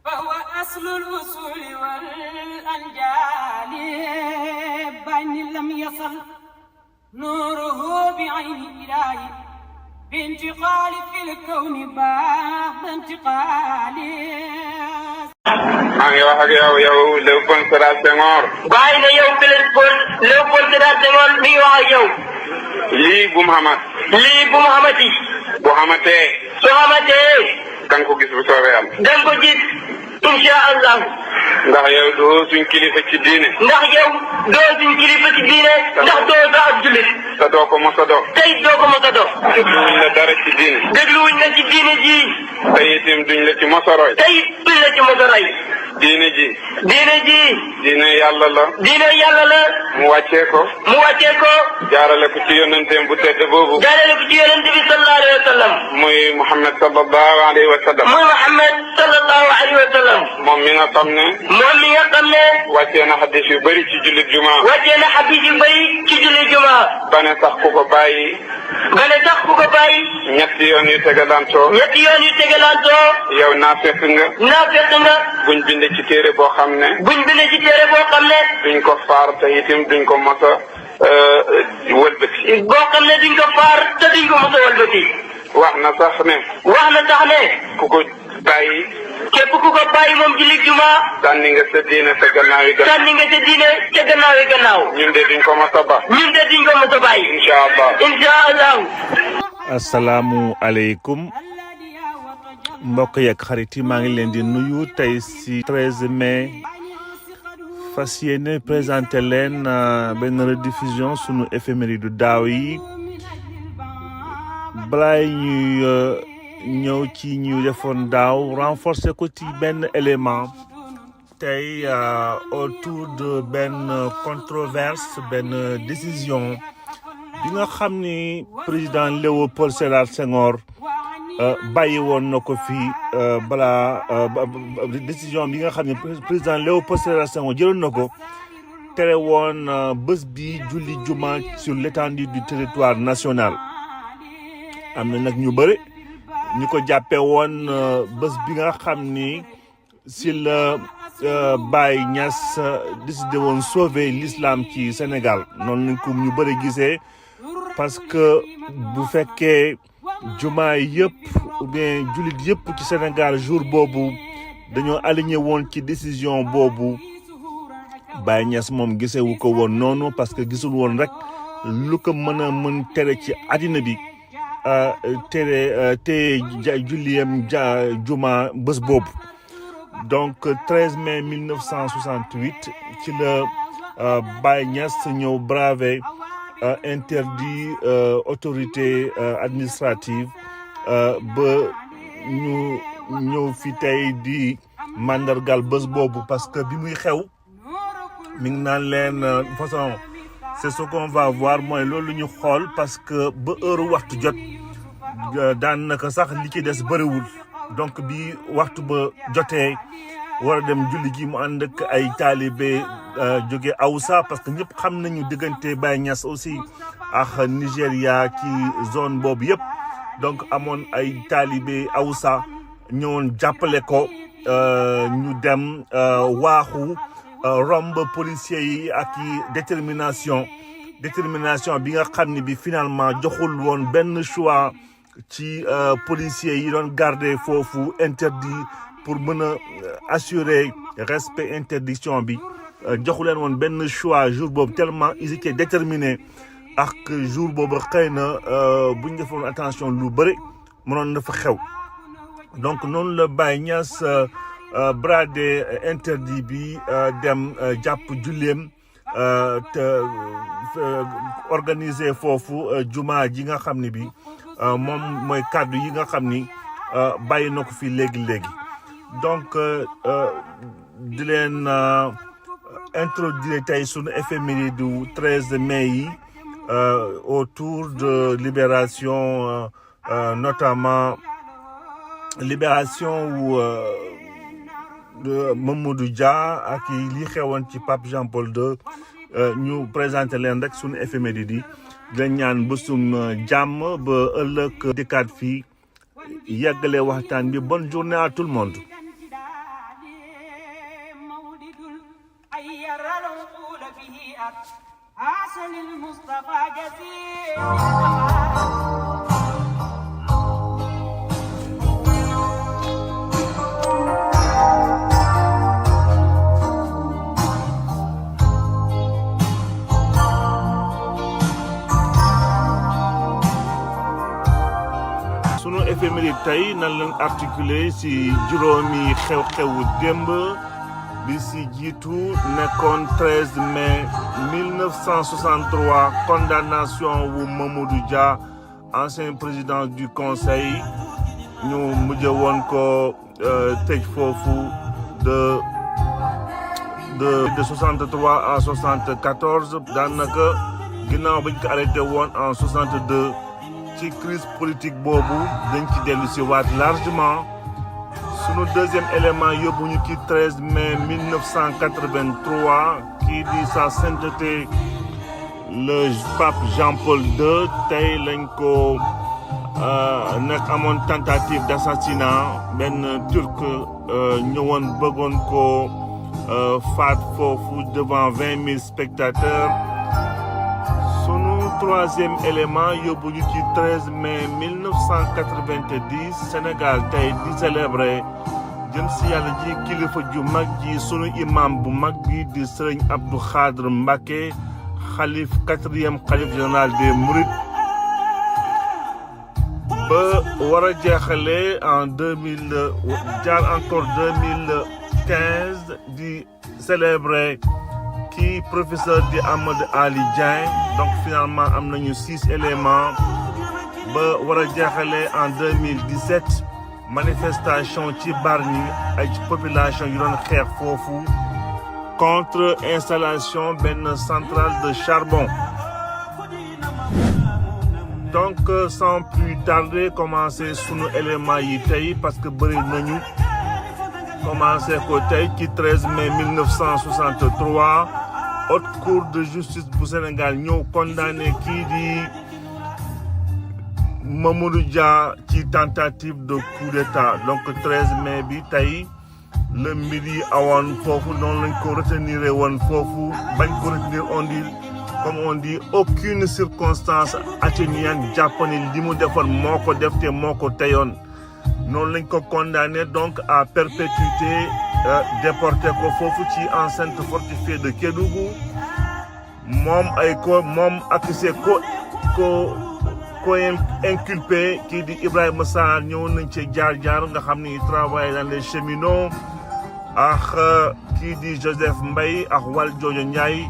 فهو أصل الأصول والأنجال بين لم يصل نوره بعين إلهي بانتقال في الكون بعد انتقال maa ngi wax ak yow Léopold Sédar Senghor. bàyyi na yow Léopold Sédar Senghor mi ngi wax ak yow. lii bu mu xamat. lii bu mu xamati. bu xamatee. soo xamatee. da nga ko gis bu soobee yàlla. da nga ko gis incha allah. ndax yow doo suñ kilifa ci diine. ndax yow doo suñ kilifa ci diine. ndax doo sa ab jullit. te doo ko mos a dox. tey doo ko mos a dox. dégluwuñ la dara ci diine. dégluwuñ la ci diine ji. te itam duñ la ci mos a roy. tey duñ la ci mos a roy. diine ji. diine ji. diine yàlla la. diine yàlla la. mu wàccee ko. mu wàccee ko. jaarale ko ci yonenteem bu tedd boobu. jaarale ko ci yonente bi sallallahu alayhi wa sallam. muy Muhammad sallallahu alayhi wa sallam. muy Muhammad sallallahu alayhi wa sallam. moom mi nga xam ne. moom mi nga xam ne. wàccee na xadis yu bëri ci jullit juma. wàccee na xadis yu bëri ci jullit juma. ba ne sax ku ko bàyyi. ba ne sax ku ko bàyyi. ñetti yoon yu tegalantoo. ñetti yoon yu tegalantoo. yow naafeq nga. naafeq nga. buñ bind ci téere boo xam ne. buñ bind ci téere boo xam ne. duñ ko faar te itam duñ ko mos a wëlbati. boo xam ne duñ ko faar te duñ ko mos a wëlbati. wax na sax ne. wax na sax ne. ku ko bàyyi. képp ku ko bàyyi moom jullit juma. sànni nga sa diine sa gannaaw yi gannaaw. sànni nga sa diine ca gannaaw yi gannaaw. ñun de duñ ko mos a ba. ñun de duñ ko mos a bàyyi. incha allah. incha allah. asalaamualeykum mbokk yeeg xarit yi maa ngi leen di nuyu tey si 13 mai fas yéene présenté leen benn rediffusion sunu éphéméride du daaw yi balaay ñuy ñëw ci ñu defoon daaw renforcer ko ci benn élément tey autour de benn controverse benn décision bi nga xam ni président Léopold Sédar Senghor bàyyi woon na ko fii décision bi nga xam ne président Léopold Sédar Senghor jëloon na ko tere woon bés bi julli juma sur l'étendue du territoire national. am na nag ñu bëri ñu ko jàppee woon bés bi nga xam ni si la Baye Niass décidé woon sauver l'islam ci Sénégal noonu lañ ko ñu bëri gisee parce que bu fekkee jumaa yëpp ou bien jullit yëpp ci Sénégal jour boobu dañoo aligné woon ci décision boobu Baye Niass moom gisewu ko woon noonu parce que gisul woon rek lu ko mën tere ci àddina bi te julliyam juma bés boobu. Donc 13 mai 1968 ci la Baye Niass ñëw braver interdit autorité administrative ba ñu ñëw fi tey di mandargal bés boobu parce que bi muy xew mi ngi naan leen façon c'est ce qu'on va voir mooy loolu ñu xool parce que ba heure waxtu jot daan naka sax li ci des bëriwul donc bi waxtu ba jotee war a dem julli gi mu ànd ak ay taalibe jóge Awsa parce que ñëpp xam nañu diggante Baye Niass aussi ak Nigéria ci zone boobu yëpp donc amoon ay taalibe Awsa ñëwoon jàppale ko ñu dem waaxu romb policiers yi ak détermination bi nga xam ne bi finalement joxul woon benn choix ci policiers yi doon garder foofu interdit pour mën a assurer respect interdiction bi joxu leen woon benn choix jour boobu tellement ils étaient déterminés ak jour boobu xëy na bu ñu defoon attention lu bëri mënoon na fa xew donc noonu la Baye Niass bradé interdit bi dem jàpp julleem te organiser foofu juma ji nga xam ne bi moom mooy kàddu yi nga xam ni bàyyi na ko fi léegi donc di leen introduire tey sunu éphéméride du 13 mai yi autour de libération notamment libération wu de Mamadou Dia ak li xewoon ci Pape Jean-Paul II ñu présenté leen rek sunu éphéméride yi di leen ñaan bésum jàmm ba ëllëg dikkaat fii yeggalee waxtaan bi. Bonne journée à tout le monde. sunu éphéméride tey nan leen articulé ci juróomi xew-xewu démb bi ci jiitu nekkoon 13 mai 1963 condamnation wu Mamadou Dia ancien président du conseil ñu mujjee woon ko tëj foofu de 63 à 74 daanaka ginnaaw bañ ko arrêté woon en 62 ci crise politique boobu dañ ci dellu si waat largement. Sunu deuxième élément yóbbu ñu ci 13 mai 1983 kii di sa sainteté le pape Jean-Paul II tey lañ ko nekk amoon tentative d'assassinat benn turc ñëwoon bëggoon ko faat foofu devant 20 000 spectateurs. Sunu troisième élément yóbbu ñu ci 13 mai 1990 Sénégal tey di célébrer jëm si yàlla ji kilifa ju mag ji sunu imam bu mag bi di Sëriñ Abdou Khadre Mbacké xalif 4e xalif général des Mourides ba war a jeexale en 2000 jaar encore 2015 di célébrer kii professeur di Amadou Ali Dieng. Donc finalement am nañu 6 éléments ba war a jeexale en 2017 manifestation ci Bargny ay population yu doon xeex foofu contre installation benn centrale de charbon. Donc sans plus tarder commencer sunu éléments yi tey parce que bëri nañu commencé ko tey ci 13 mai 1963 haute cour de justice bu Sénégal ñëw condamné kii di Mamadou Dia ci tentative de coup d'état. Donc 13 mai bi tey le mbir yi awoon foofu noonu lañ ko retenir woon foofu bañ ko retenir on dit aucune circonstance atténuante jàpp ni li mu defoon moo ko def te moo ko teyoon. noonu lañ ko condamné donc à perpétuité déporté ko foofu ci enceinte fortifiée de Kédougou moom accusé ko inculpé kii di Ibrahima Sarr ñëw nañ ci jaar nga xam ni travaille dans les cheminots ak kii di Joseph Mbaye ak Valdiodio Ndiaye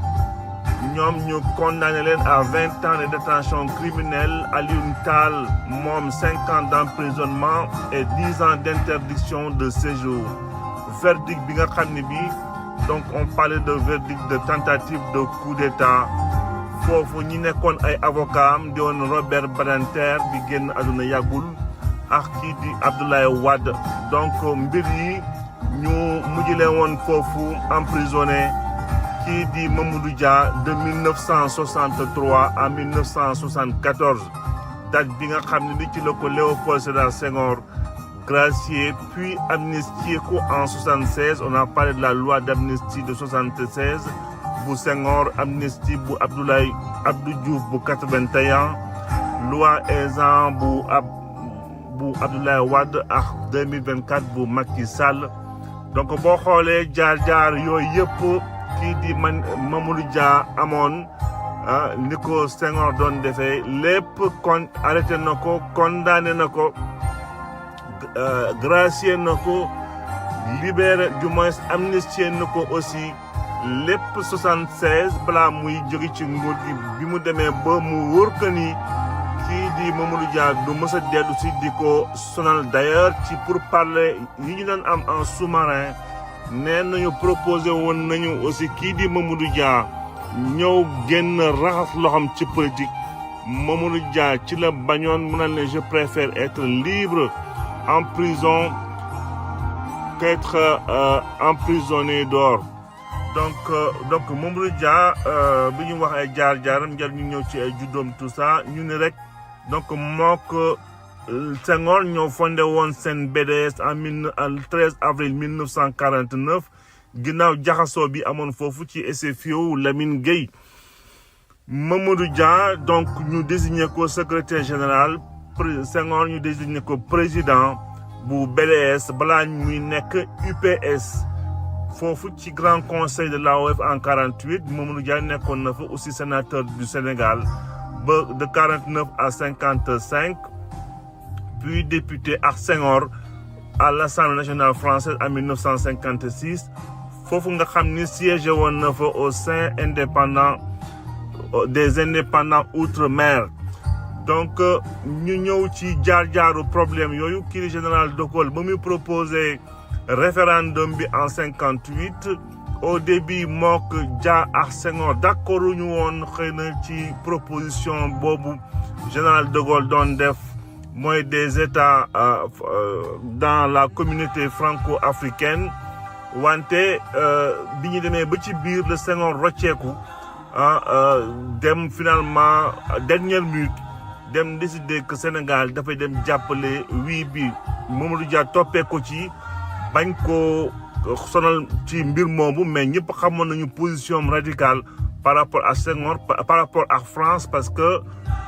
ñoom ñu condamné leen à 20 ans de détention criminelle. Alioune Tall moom 5 ans d'emprisonnement et 10 ans d'interdiction de séjour. Verdict bi nga xam ne bi donc on parlait de verdict de tentative de coup d'état foofu ñi nekkoon ay avocat am di woon Robert Badinter bi génn àdduna yàggul ak kii di Abdoulaye Wade. Donc mbir yi ñu mujj leen woon foofu emprisonné kii di Mamadou Dia de 1963 à 1974 date bi nga xam ne ni ci la ko Léopold Sédar Senghor gracié puis amnistié ko en 76. On a parlé de la loi d'amnistie de 76 bu Senghor, amnistie bu Abdou Diouf bu 81, loi Ezzan bu Abdoulaye Wade ak 2024 bu Macky Sall. Donc boo xoolee jaar yooyu yëpp kii di Mamadou Dia amoon ni ko Senghor doon defee lépp kon arrêté na ko condamné na ko gracié na ko libéré du moins amnistié na ko aussi lépp 76 balaa muy jóge ci nguur gi bi mu demee ba mu wóor que ni kii di Mamadou Dia du mës a dellu si di ko sonal. D'ailleurs ci pour parler yi ñu doon am en sous-marin nee nañu proposé woon nañu aussi kii di Mamadou Dia ñëw génn raxas loxam ci politique. Mamadou Dia ci la bañoon mu naan ne je préfère être libre en prison qu'être emprisonné dehors. Donc Mamadou Dia bi ñu wax ay jaar-jaaram jar ñu ñëw ci ay juddoom tout ça ñu ne rek donc mook Senghor ñoo fondé woon seen BDS en 13 avril 1949 ginnaaw jaxasoo bi amoon foofu ci SFIO Lamine Gueye. Mamadou Dia donc ñu désigné ko secrétaire général Senghor ñu désigné ko président bu BDS balaa muy nekk UPS foofu ci grand conseil de l'AOF en 48 Mamadou Dia nekkoon na fa aussi sénateur du Sénégal ba de 49 à 55 puis député ak Senghor à l'Assemblée nationale française en 1956 foofu nga xam ni siégé woon na fa au sein des indépendants outre-mer. Donc ñu ñëw ci jaar-jaaru problème yooyu kii di général de Gaulle ba muy proposé référendum bi en 58 au début mook Dia ak Senghor d'accord ñu woon xëy na ci proposition boobu général de Gaulle doon def mooy des états dans la communauté franco-africaine wante bi ñu demee ba ci biir le Senghor rocceeku dem finalement dernière minute dem décider que Sénégal dafay dem jàppale wii bi Mamadou Dia toppee ko ci bañ ko sonal ci mbir moomu mais ñëpp xamoon nañu position radicale par rapport à Senghor par rapport à France parce que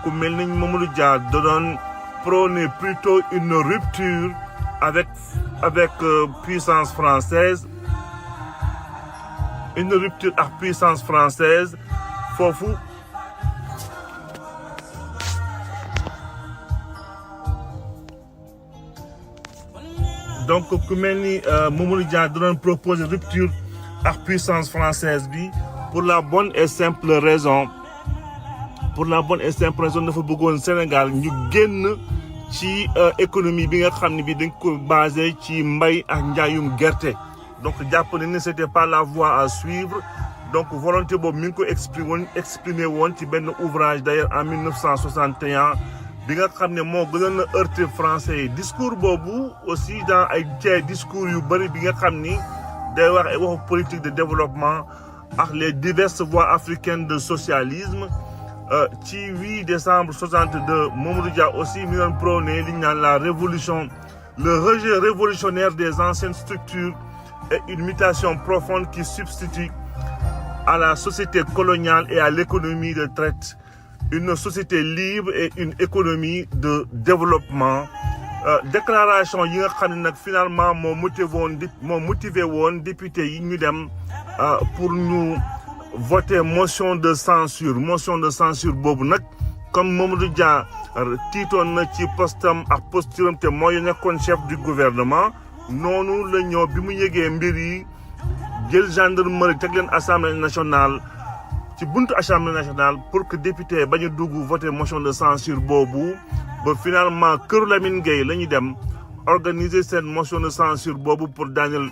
ku mel ni Mamadou Dia da doon prôner plutôt une rupture avec puissance française une rupture ak puissance française foofu donc ku mel ni Mamadou Dia da doon proposer rupture ak puissance française bi pour la bonne et simple raison dafa bëggoon Sénégal ñu génn ci économie bi nga xam ne bi dañ ko basé ci mbay ak njaayum gerte donc jàpp nañ ne c'était pas la voie à suivre donc volonté boobu mi ngi ko exprimé woon ci benn ouvrage d'ailleurs en 1961 bi nga xam ne moo gënoon a heurté français yi discours boobu aussi dans ay discours yu bëri bi nga xam ni day wax ay waxu politique de développement ak les diverses voies africaines de socialisme ci 8 décembre 62 Mamadou Dia aussi mi doon prôné li ñu naan la révolution le rejet révolutionnaire des anciennes structures et une mutation profonde qui substitue à la société coloniale et à l'économie de traite une société libre et une économie de développement déclaration yi nga xam ne nag finalement moo motivé woon député yi ñu dem pour ñu voter motion de censure boobu nag comme Mamadou Dia tiitoon na ci postam ak posturam te mooy nekkoon chef du gouvernement noonu la ñëw bi mu yëgee mbir yi jël gendarmerie teg leen assemblée nationale ci buntu assemblée nationale pour que député bañu dugg voter motion de censure boobu ba finalement këru Lamine Gueye la ñu dem organiser seen motion de censure boobu pour daaneel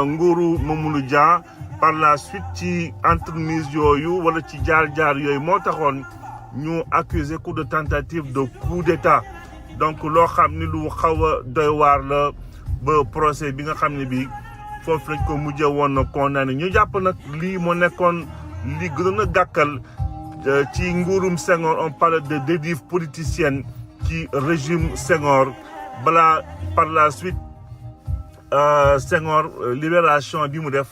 nguuru Mamadou Dia par la suite ci entremise yooyu wala ci jaar-jaar yooyu moo taxoon ñu accuser coup de tentative de coup d'état donc loo xam ni lu xaw a doy waar la ba procès bi nga xam ne bi foofu lañ ko mujjee woon na condamné ñu jàpp nag lii moo nekkoon li gënoon a gàkkal ci nguurum Senghor on parle de dérive politicienne ci régime Senghor balaa par la suite Senghor libération bi mu def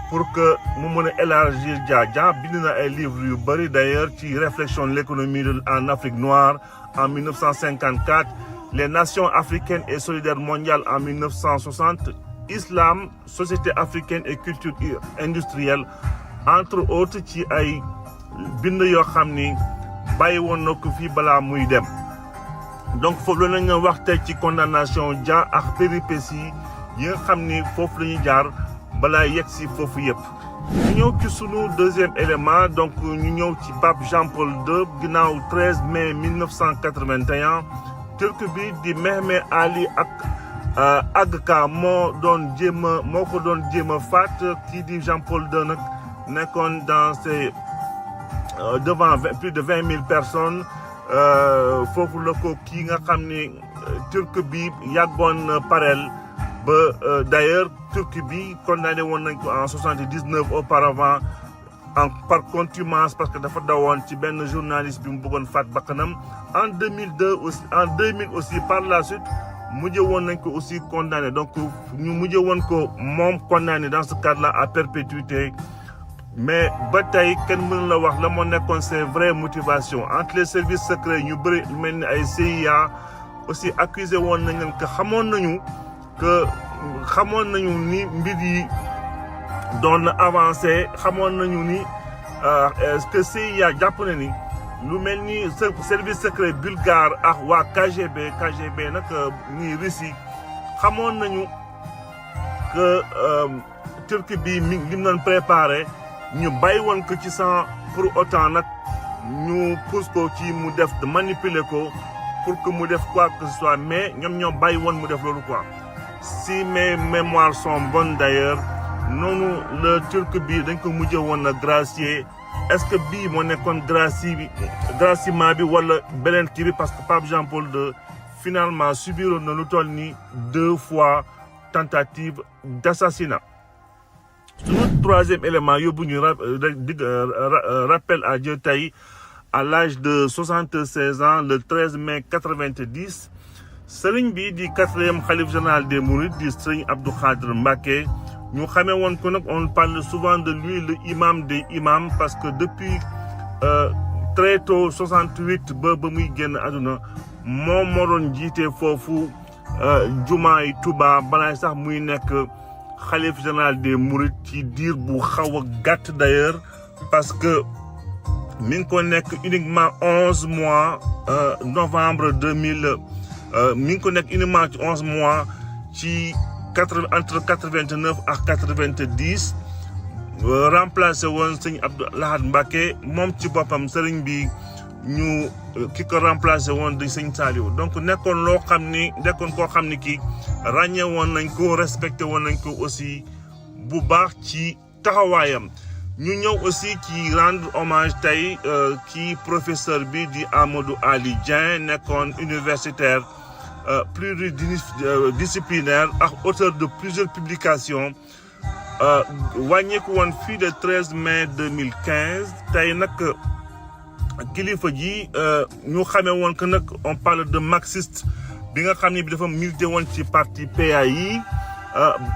pour que mu mën a élargir Dia bind na ay livres yu bëri d'ailleurs ci réflexion de l'économie en Afrique noire en 1954 les nations africaines et solidaires mondiales en 1960 Islam société africaine et culture industrielle entre autres ci ay bind yoo xam ni bàyyi woon na ko fii balaa muy dem donc foofu la ñu wax tey ci condamnation Dia ak péripéties yi nga xam ni foofu la ñuy jaar balaa yegg si foofu yëpp. ñu ñëw ci sunu deuxième élément donc ñu ñëw ci pape Jean-Paul II ginnaaw 13 mai 1981 turc bi di Mehmet Ali Agca moo ko doon jéem a faat kii di Jean-Paul II nag nekkoon dans ses devant plus de 20 000 personnes foofu la ko kii nga xam ni turc bi yàggoon parel ba d'ailleurs turc bi condamné woon nañ ko en 79 auparavant par contumace parce que dafa dawoon ci benn journaliste bi mu bëggoon faat bakkanam en 2002 aussi en 2000 aussi par la suite mujjee woon nañ ko aussi condamné donc ñu mujjee woon ko moom condamné dans ce cadre-là à perpétuité mais ba tey kenn mën la wax la moo nekkoon ses vraies motivations entre les services secrets ñu bëri mel ni ay CIA aussi accusé woon nañ leen que xamoon nañu ni mbir yi doon na avancé xamoon nañu ni que CIA jàpp na ni lu mel ni service secret bulgare ak waa KGB nag ñii Russie xamoon nañu que Turquie bi mi li mu doon préparé ñu bàyyi woon ko ci sans pour autant nag ñu pousse ko ci mu def manipuler ko pour que mu def quoi que ce soit mais ñoom ñoo bàyyi woon mu def loolu quoi si mes mémoires sont bonnes d'ailleurs noonu le Turc bi dañ ko mujjee woon na gracier est-ce que bii moo nekkoon graciement bi wala beneen kii bi parce que Pape Jean-Paul II finalement subiroon na lu toll ni 2 fois tentative d'assassinat. Suñu troisième élément yóbbu ñu rappel à Dieu tey à l'âge de 76 ans le 13 mai 90 sëriñ bi di 4e khalife général des Mourides di sëriñ Abdou Khadre Mbacké ñu xamee woon ko nag on parle souvent de lui le imam des imams parce que depuis très tôt 68 ba muy génn àdduna moom moo doon jiite foofu jumaa yi Touba balaa sax muy nekk khalife général des Mourides ci diir bu xaw a gàtt d'ailleurs parce que mi ngi ko nekk uniquement 11 mois novembre 2000 mi ngi ko nekk uniquement ci 11 mois ci entre 89 ak 90 remplacé woon sëñ Abdou Lahad Mbacké moom ci boppam sëriñ bi ñu ki ko remplacé woon di sëñ Saliou donc nekkoon koo xam ni kii ràññee woon nañ ko respecté woon nañ ko aussi bu baax ci taxawaayam ñu ñëw aussi ci rendre hommage tey kii professeur bi di Amadou Ali Dieng nekkoon universitaire pluridisciplinaire ak auteur de plusieurs publications wàññeeku woon fii le 13 mai 2015 tey nag kilifa ji ñu xamee woon que nag on parle de marxiste bi nga xam ni bi dafa milité woon ci parti PAI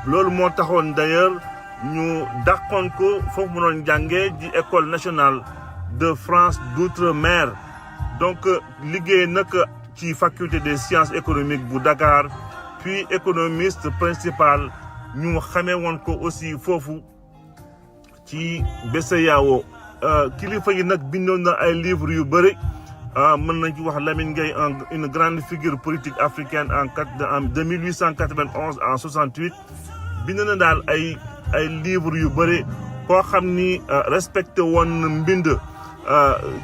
loolu moo taxoon d'ailleurs ñu dàqoon ko foofu mu doon jàngee di école nationale de France d'outre-mer donc liggéey nag ci faculté des sciences économiques bu Dakar puis économiste principal ñu xamee woon ko aussi foofu ci BCEAO kilifa yi nag bindoon na ay livres yu bëri mën nañ ci wax Lamine Gueye une grande figure politique africaine de 1891 en 68 bind na daal ay livres yu bëri koo xam ni respecté woon na mbind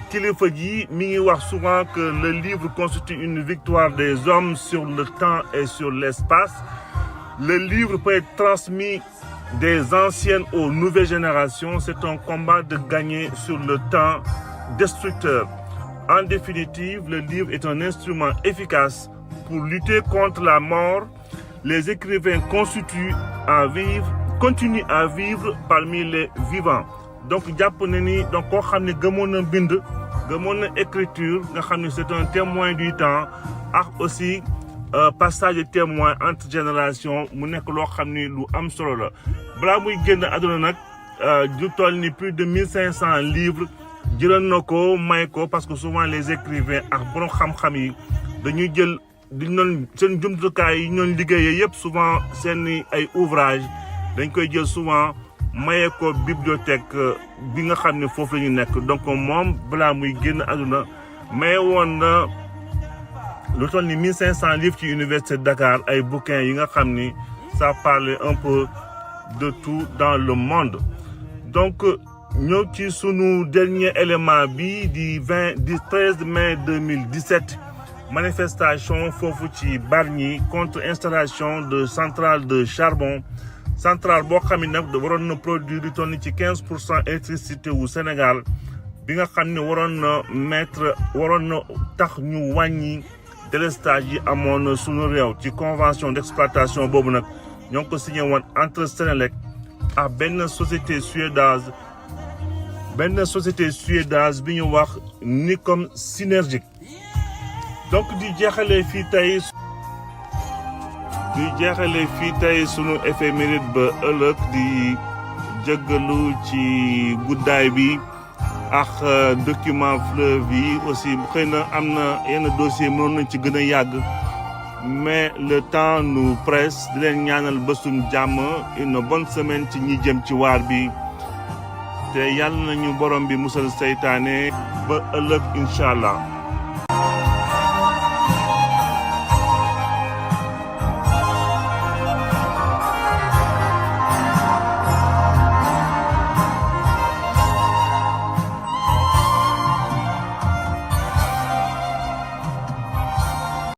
kilifa ji mi ngi wax souvent que le livre constitue une victoire des hommes sur le temps et sur l'espace. Le livre peut être transmis des anciennes aux nouvelles générations. C'est un combat de gagner sur le temps destructeur. En définitive, le livre est un instrument efficace pour lutter contre la mort. Les écrivains continuent à vivre parmi les vivants. Donc jàpp na ni donc koo xam ne gëmoon na bind gëmoon na écriture nga xam ne c'est un témoin du temps ak aussi passage de témoin entre générations mu nekk loo xam ni lu am solo la balaa muy génn àdduna nag du toll ni plus de 1500 livres jëloon na ko may ko parce que souvent les écrivains ak borom xam-xam yi dañuy jël di noon seen jumtukaay yi ñoon liggéeyee yëpp souvent seen ay ouvrage dañ koy jël souvent maye ko bibliothèque bi nga xam ne foofu la ñu nekk donc moom balaa muy génn àdduna maye woon na lu toll ni 1500 livres ci université de Dakar ay bouquins yi nga xam ni ça parle un peu de tout dans le monde donc ñëw ci sunu dernier élément bi di 13 mai 2017 manifestation foofu ci Bargny contre installation de centrale de charbon centrale boo xam ne nag waroon na produire di toll ci 15% électricité wu Sénégal bi nga xam ne waroon na tax ñu wàññi délestage yi amoon suñu réew ci convention d'exploitation boobu nag ñoo ngi ko signé woon entre Sénélec ak benn société suédoise benn société suédoise bi ñu wax Nicom Synergique. donc di jeexalee fii tey sunu éphéméride ba ëllëg di jéggalu ci guddaay bi ak document fleuve yi aussi xëy na am na yenn dossier mënoon nañ ci gën a yàgg mais le temps nous presse di leen ñaanal bésum jàmm une bonne semaine ci ñi jëm ci waar bi te yàlla nañu borom bi musal seytaane ba ëllëg incha allah.